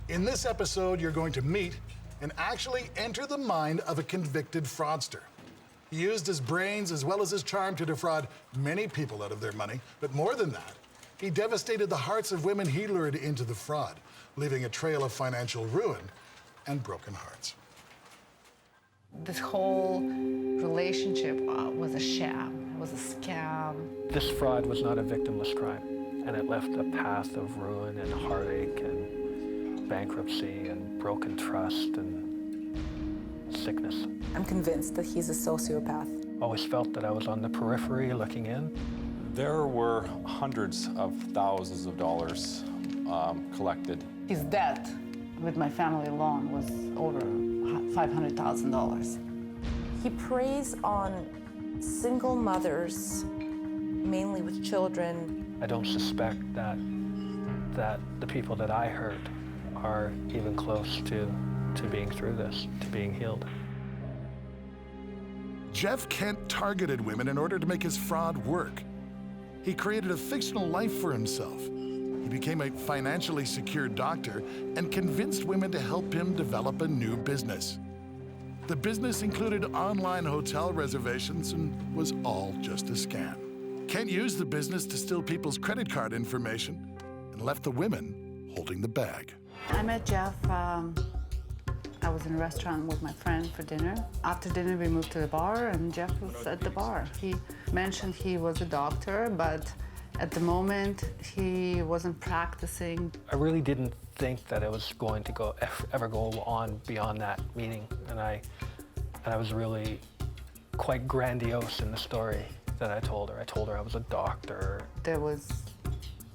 In this episode, you're going to meet and actually enter the mind of a convicted fraudster. He used his brains as well as his charm to defraud many people out of their money, but more than that, he devastated the hearts of women he lured into the fraud, leaving a trail of financial ruin and broken hearts. This whole relationship was a sham, it was a scam. This fraud was not a victimless crime, and it left a path of ruin and heartache and bankruptcy and broken trust and sickness. I'm convinced that he's a sociopath. Always felt that I was on the periphery looking in. There were hundreds of thousands of dollars collected. His debt with my family alone was over $500,000. He preys on single mothers, mainly with children. I don't suspect that the people that I hurt are even close to being through this, to being healed. Jeff Kent targeted women in order to make his fraud work. He created a fictional life for himself. He became a financially secure doctor and convinced women to help him develop a new business. The business included online hotel reservations and was all just a scam. Kent used the business to steal people's credit card information and left the women holding the bag. I met Jeff. I was in a restaurant with my friend for dinner. After dinner, we moved to the bar, and Jeff was at the bar. He mentioned he was a doctor, but at the moment, he wasn't practicing. I really didn't think that it was going to ever go on beyond that meeting, and I was really quite grandiose in the story that I told her. I told her I was a doctor. There was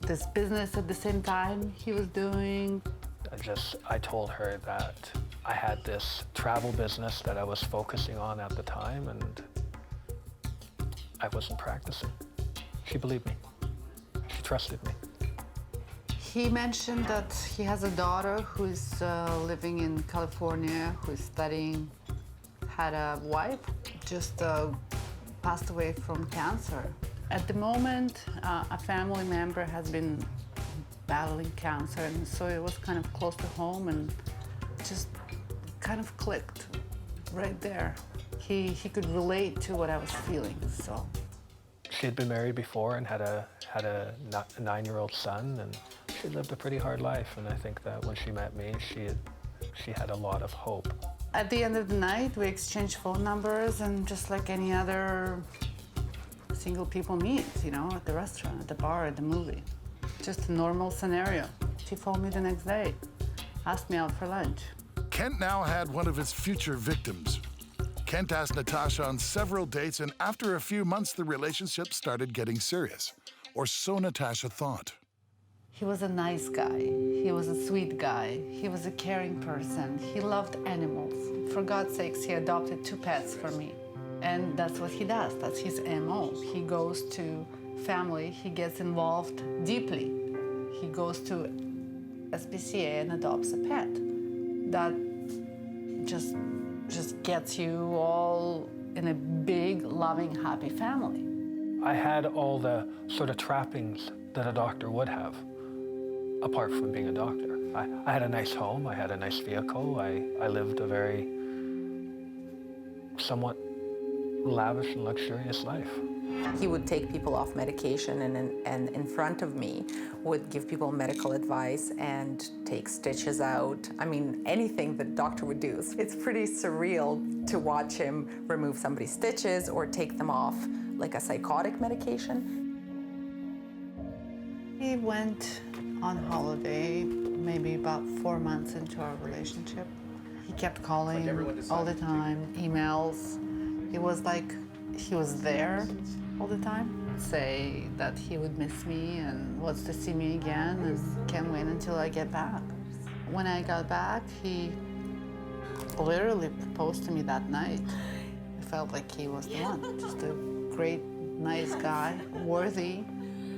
this business at the same time he was doing. I told her that I had this travel business that I was focusing on at the time, and I wasn't practicing. She believed me. She trusted me. He mentioned that he has a daughter who's living in California, who's studying, had a wife, just passed away from cancer. At the moment, a family member has been battling cancer, and so it was kind of close to home and just kind of clicked right there. He could relate to what I was feeling, so. She had been married before and had a 9-year-old son, and she lived a pretty hard life, and I think that when she met me, she had a lot of hope. At the end of the night, we exchanged phone numbers, and just like any other single people meet, you know, at the restaurant, at the bar, at the movie. Just a normal scenario. She phoned me the next day, asked me out for lunch. Kent now had one of his future victims. Kent asked Natasha on several dates, and after a few months, the relationship started getting serious, or so Natasha thought. He was a nice guy. He was a sweet guy. He was a caring person. He loved animals. For God's sakes, he adopted 2 pets for me. And that's what he does. That's his MO. He goes to family. He gets involved deeply. He goes to SPCA and adopts a pet. That just gets you all in a big, loving, happy family. I had all the sort of trappings that a doctor would have, apart from being a doctor. I had a nice home, I had a nice vehicle, I lived a very somewhat lavish and luxurious life. He would take people off medication and in front of me would give people medical advice and take stitches out. I mean, anything that a doctor would do. It's pretty surreal to watch him remove somebody's stitches or take them off like a psychotic medication. He went on holiday maybe about 4 months into our relationship. He kept calling all the time, emails. It was like he was there all the time. Say that he would miss me and wants to see me again and can't wait until I get back. When I got back, he literally proposed to me that night. I felt like he was the one, just a great, nice guy, worthy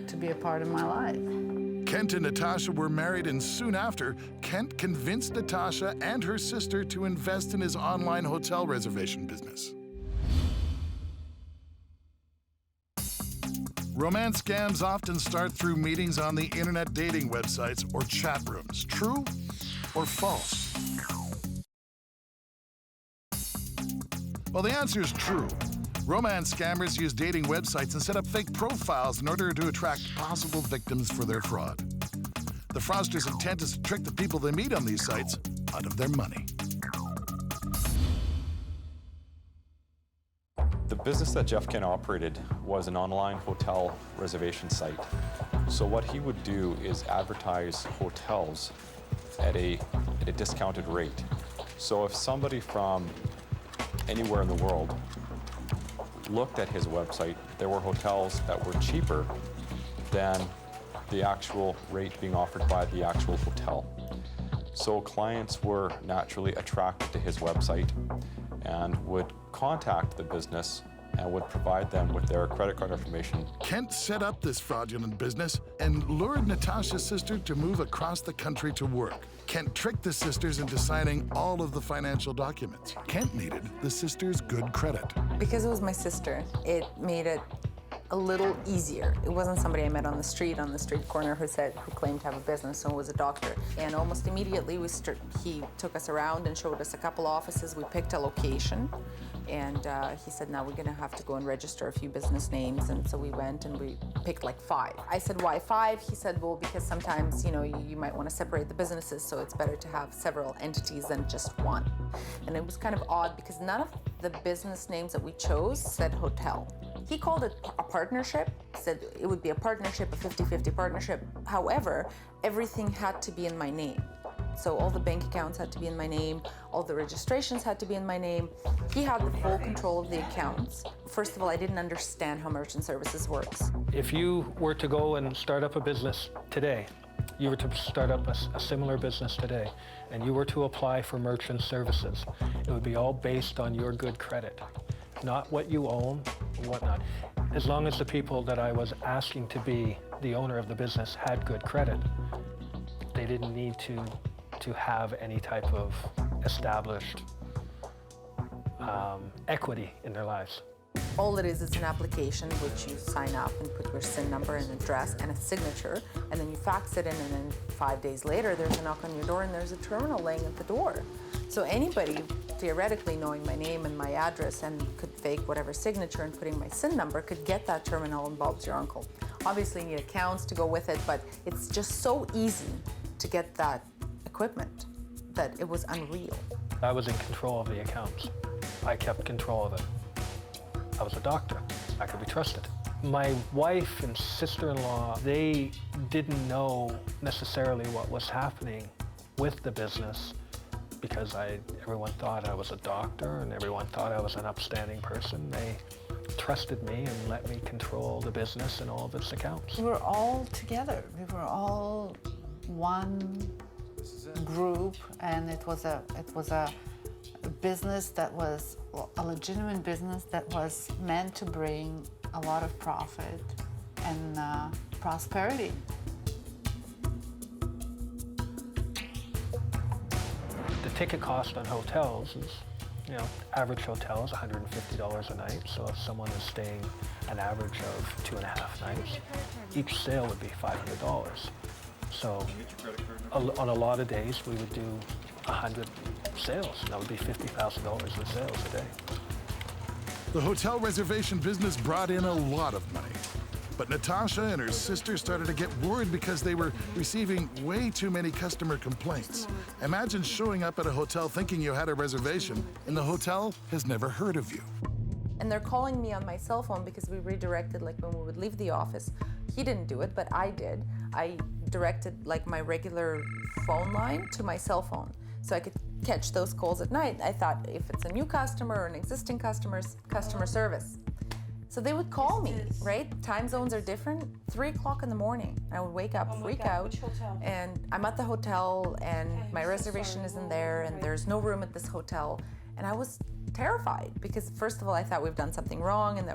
to be a part of my life. Kent and Natasha were married, and soon after, Kent convinced Natasha and her sister to invest in his online hotel reservation business. Romance scams often start through meetings on the internet dating websites or chat rooms. True or false? Well, the answer is true. Romance scammers use dating websites and set up fake profiles in order to attract possible victims for their fraud. The fraudsters' intent is to trick the people they meet on these sites out of their money. The business that Jeff Ken operated was an online hotel reservation site. So what he would do is advertise hotels at a discounted rate. So if somebody from anywhere in the world looked at his website, there were hotels that were cheaper than the actual rate being offered by the actual hotel. So clients were naturally attracted to his website and would contact the business and would provide them with their credit card information. Kent set up this fraudulent business and lured Natasha's sister to move across the country to work. Kent tricked the sisters into signing all of the financial documents. Kent needed the sisters' good credit. Because it was my sister, it made it a little easier. It wasn't somebody I met on the street corner who claimed to have a business and was a doctor. And almost immediately he took us around and showed us a couple offices. We picked a location, and he said, now we're gonna have to go and register a few business names. And so we went and we picked like 5. I said, why 5? He said, well, because sometimes, you might want to separate the businesses, so it's better to have several entities than just one. And it was kind of odd because none of the business names that we chose said hotel. He called it a partnership, said it would be a partnership, a 50-50 partnership. However, everything had to be in my name. So all the bank accounts had to be in my name, all the registrations had to be in my name. He had the full control of the accounts. First of all, I didn't understand how merchant services works. If you were to go and start up a business today, you were to start up a similar business today, and you were to apply for merchant services, it would be all based on your good credit, not what you own or whatnot. As long as the people that I was asking to be the owner of the business had good credit, they didn't need to have any type of established equity in their lives. All it is an application which you sign up and put your SIN number and address and a signature, and then you fax it in, and then 5 days later there's a knock on your door and there's a terminal laying at the door. So anybody, theoretically knowing my name and my address and could fake whatever signature and putting my SIN number, could get that terminal and Bob's your uncle. Obviously you need accounts to go with it, but it's just so easy to get that equipment that it was unreal. I was in control of the accounts. I kept control of it. I was a doctor. I could be trusted. My wife and sister-in-law, they didn't know necessarily what was happening with the business because everyone thought I was a doctor and everyone thought I was an upstanding person. They trusted me and let me control the business and all of its accounts. We were all together. We were all one group, and it was a business that was a legitimate business that was meant to bring a lot of profit and prosperity. The ticket cost on hotels is, average hotel is $150 a night. So if someone is staying an average of 2.5 nights, each sale would be $500. So on a lot of days, we would do 100 sales. That would be $50,000 in sales a day. The hotel reservation business brought in a lot of money. But Natasha and her sister started to get worried because they were receiving way too many customer complaints. Imagine showing up at a hotel thinking you had a reservation and the hotel has never heard of you. And they're calling me on my cell phone because we redirected, like when we would leave the office. He didn't do it, but I did. I directed like my regular phone line to my cell phone so I could catch those calls at night. I thought if it's a new customer or an existing customer service. So they would call me, right? Time zones are different. 3 o'clock in the morning. I would wake up, freak out, and I'm at the hotel and my reservation isn't there and there's no room at this hotel. And I was terrified because first of all, I thought we've done something wrong and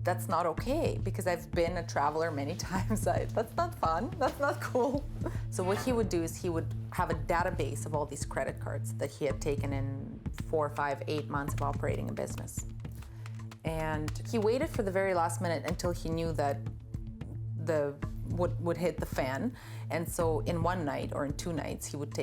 that's not okay because I've been a traveler many times. That's not fun, that's not cool. So what he would do is he would have a database of all these credit cards that he had taken in 4, 5, 8 months of operating a business. And he waited for the very last minute until he knew that the would hit the fan. And so in one night or in 2 nights, he would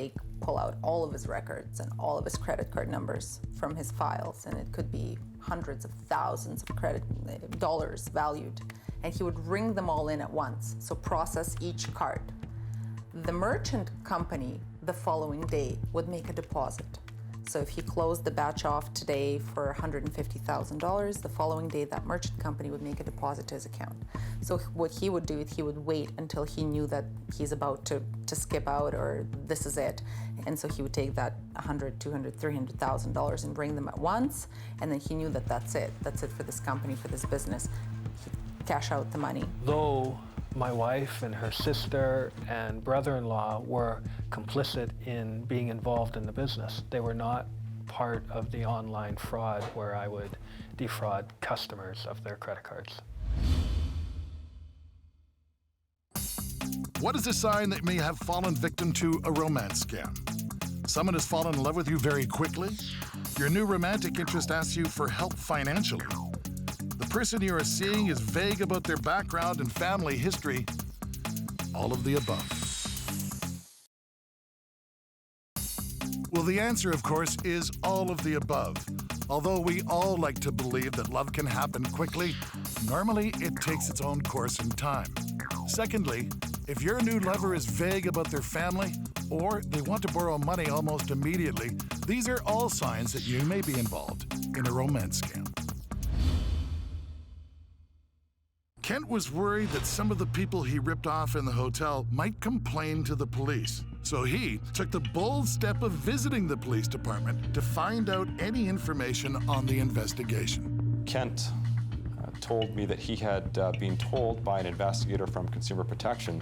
pull out all of his records and all of his credit card numbers from his files, and it could be hundreds of thousands of dollars valued. And he would ring them all in at once, so process each card. The merchant company the following day would make a deposit. So if he closed the batch off today for $150,000, the following day that merchant company would make a deposit to his account. So what he would do is he would wait until he knew that he's about to skip out or this is it. And so he would take that $100,000, $200,000, $300,000 and bring them at once. And then he knew that that's it for this company, for this business. He'd cash out the money. Though my wife and her sister and brother-in-law were complicit in being involved in the business, they were not part of the online fraud where I would defraud customers of their credit cards. What is a sign that you may have fallen victim to a romance scam? Someone has fallen in love with you very quickly? Your new romantic interest asks you for help financially? The person you are seeing is vague about their background and family history? All of the above. Well, the answer, of course, is all of the above. Although we all like to believe that love can happen quickly, normally it takes its own course in time. Secondly, if your new lover is vague about their family or they want to borrow money almost immediately, these are all signs that you may be involved in a romance scam. Kent was worried that some of the people he ripped off in the hotel might complain to the police. So he took the bold step of visiting the police department to find out any information on the investigation. Kent told me that he had been told by an investigator from Consumer Protection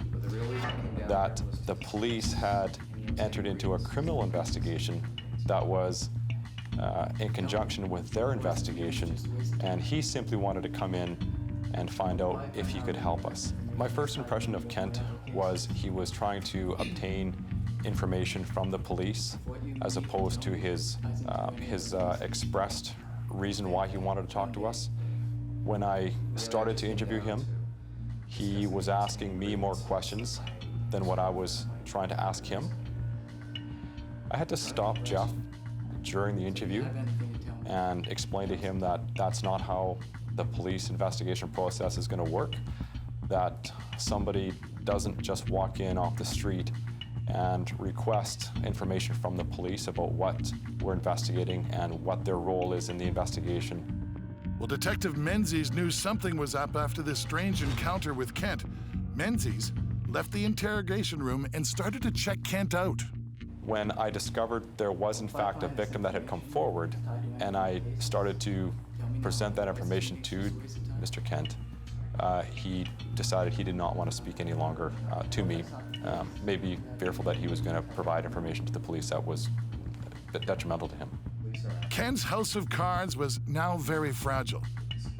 that the police had entered into a criminal investigation that was in conjunction with their investigation, and he simply wanted to come in and find out if he could help us. My first impression of Kent was he was trying to obtain information from the police as opposed to his expressed reason why he wanted to talk to us. When I started to interview him, he was asking me more questions than what I was trying to ask him. I had to stop Jeff during the interview and explain to him that that's not how the police investigation process is going to work, that somebody doesn't just walk in off the street and request information from the police about what we're investigating and what their role is in the investigation. Well, Detective Menzies knew something was up after this strange encounter with Kent. Menzies left the interrogation room and started to check Kent out. When I discovered there was in fact a victim that had come forward, and I started to present that information to Mr. Kent, he decided he did not want to speak any longer to me, maybe fearful that he was going to provide information to the police that was a bit detrimental to him. Kent's house of cards was now very fragile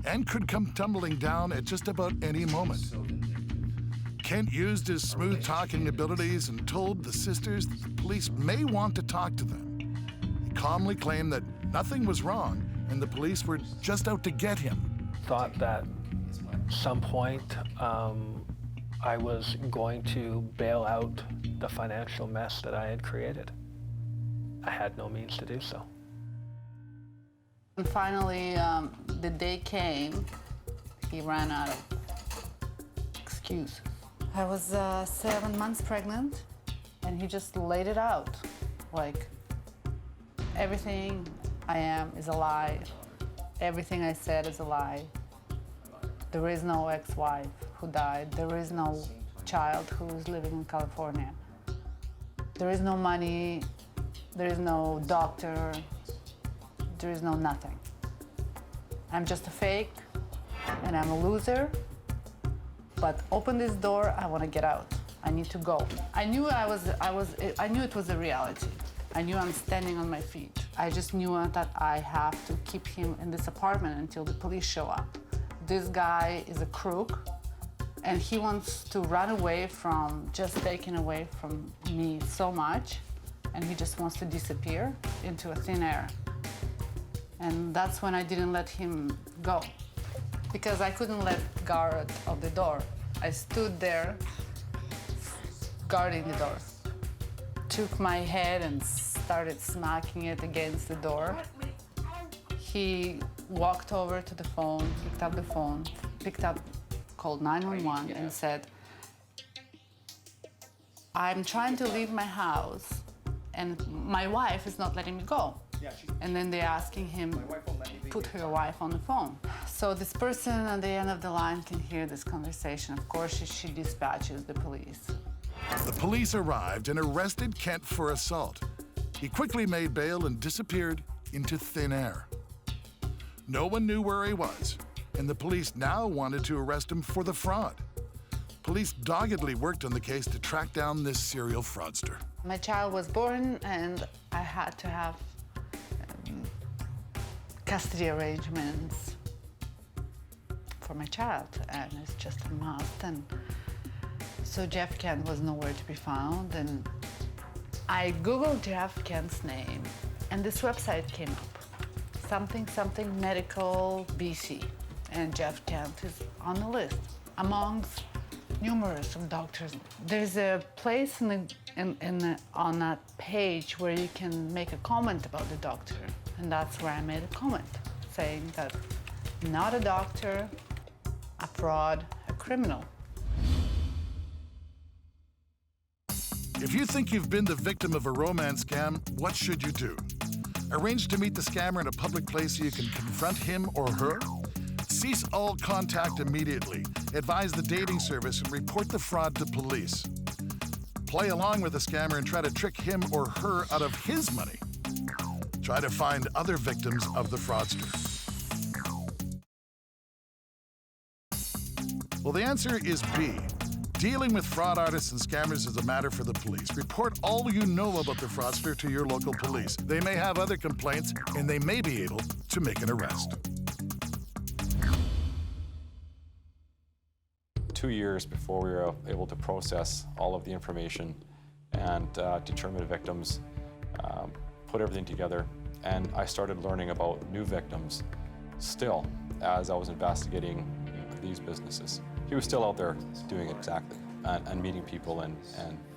and could come tumbling down at just about any moment. Kent used his smooth-talking abilities and told the sisters that the police may want to talk to them. He calmly claimed that nothing was wrong and the police were just out to get him. Thought that at some point I was going to bail out the financial mess that I had created. I had no means to do so. And finally, the day came, he ran out of excuse. I was 7 months pregnant, and he just laid it out. Like, everything I am is a lie. Everything I said is a lie. There is no ex-wife who died. There is no child who is living in California. There is no money. There is no doctor. There is no nothing. I'm just a fake, and I'm a loser. But open this door, I want to get out. I need to go. I knew it was a reality. I knew I'm standing on my feet. I just knew that I have to keep him in this apartment until the police show up. This guy is a crook, and he wants to run away from just taking away from me so much, and he just wants to disappear into a thin air. And that's when I didn't let him go, because I couldn't let guard of the door. I stood there guarding the door. Took my head and started smacking it against the door. He walked over to the phone, called 911 and said, I'm trying to leave my house and my wife is not letting me go. And then they're asking him, put your wife on the phone. So this person at the end of the line can hear this conversation. Of course, she dispatches the police. The police arrived and arrested Kent for assault. He quickly made bail and disappeared into thin air. No one knew where he was, and the police now wanted to arrest him for the fraud. Police doggedly worked on the case to track down this serial fraudster. My child was born, and I had to have custody arrangements for my child, and it's just a must. And so Jeff Kent was nowhere to be found, and I Googled Jeff Kent's name, and this website came up. Something medical BC, and Jeff Kent is on the list amongst numerous of doctors. There's a place on that page where you can make a comment about the doctor, and that's where I made a comment saying that not a doctor, a fraud, a criminal. If you think you've been the victim of a romance scam, what should you do? Arrange to meet the scammer in a public place so you can confront him or her? Cease all contact immediately. Advise the dating service and report the fraud to police. Play along with the scammer and try to trick him or her out of his money. Try to find other victims of the fraudster. Well, the answer is B. Dealing with fraud artists and scammers is a matter for the police. Report all you know about the fraudster to your local police. They may have other complaints, and they may be able to make an arrest. 2 years before we were able to process all of the information and determine victims, put everything together, and I started learning about new victims still as I was investigating these businesses. He was still out there doing it exactly, and meeting people and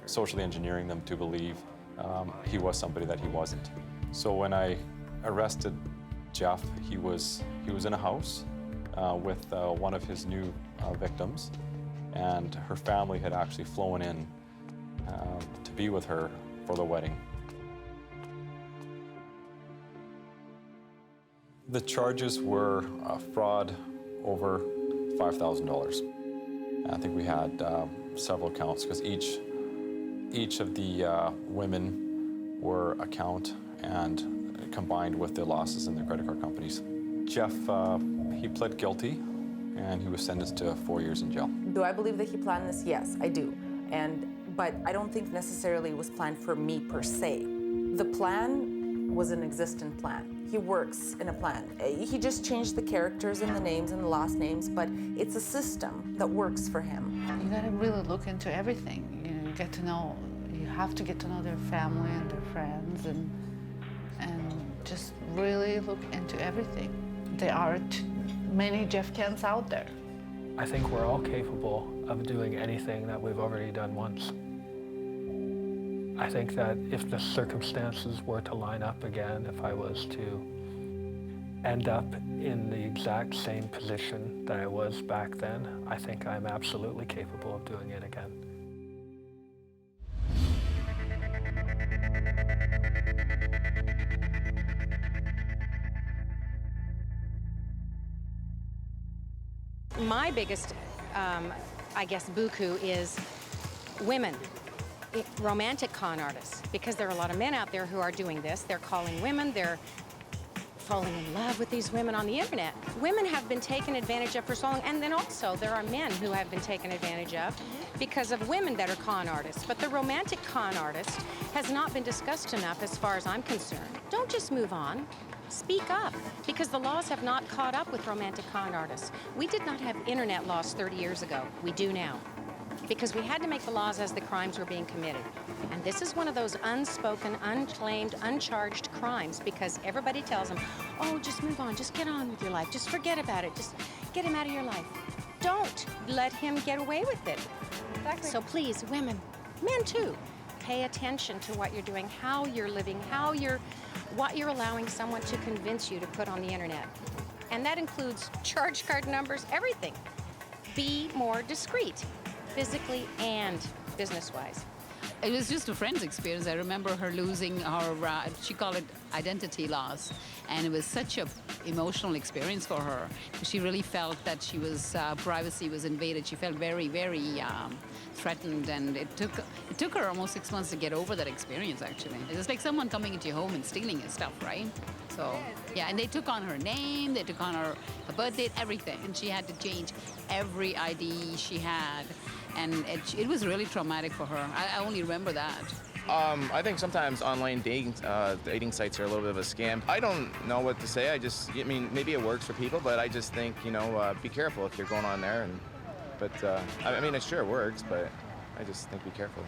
socially engineering them to believe he was somebody that he wasn't. So when I arrested Jeff, he was in a house with one of his new victims, and her family had actually flown in to be with her for the wedding. The charges were fraud over $5,000. I think we had several counts because each of the women were a count and combined with the losses in their credit card companies. Jeff, he pled guilty and he was sentenced to 4 years in jail. Do I believe that he planned this? Yes, I do. But I don't think necessarily it was planned for me per se. The plan was an existent plan. He works in a plan. He just changed the characters and the names and the last names, but it's a system that works for him. You gotta really look into everything. You have to get to know their family and their friends, and just really look into everything. There are many Jeff Kents out there. I think we're all capable of doing anything that we've already done once. I think that if the circumstances were to line up again, if I was to end up in the exact same position that I was back then, I think I'm absolutely capable of doing it again. My biggest, I guess, buku is women. Romantic con artists, because there are a lot of men out there who are doing this. They're calling women, they're falling in love with these women on the internet. Women have been taken advantage of for so long, and then also there are men who have been taken advantage of because of women that are con artists. But the romantic con artist has not been discussed enough as far as I'm concerned. Don't just move on. Speak up, because the laws have not caught up with romantic con artists. We did not have internet laws 30 years ago. We do now, because we had to make the laws as the crimes were being committed. And this is one of those unspoken, unclaimed, uncharged crimes, because everybody tells them, oh, just move on, just get on with your life, just forget about it, just get him out of your life. Don't let him get away with it. Exactly. So please, women, men too, pay attention to what you're doing, how you're living, what you're allowing someone to convince you to put on the internet. And that includes charge card numbers, everything. Be more discreet, physically and business-wise. It was just a friend's experience. I remember her losing her, she called it identity loss. And it was such a emotional experience for her. She really felt that she was, privacy was invaded. She felt very, very threatened. And it took her almost 6 months to get over that experience, actually. It was like someone coming into your home and stealing your stuff, right? So, yeah, and they took on her name, they took on her birth date, everything. And she had to change every ID she had. And it was really traumatic for her. I only remember that. I think sometimes online dating sites are a little bit of a scam. I don't know what to say. I mean, maybe it works for people, but I just think, be careful if you're going on there. I mean, it sure works, but I just think be careful.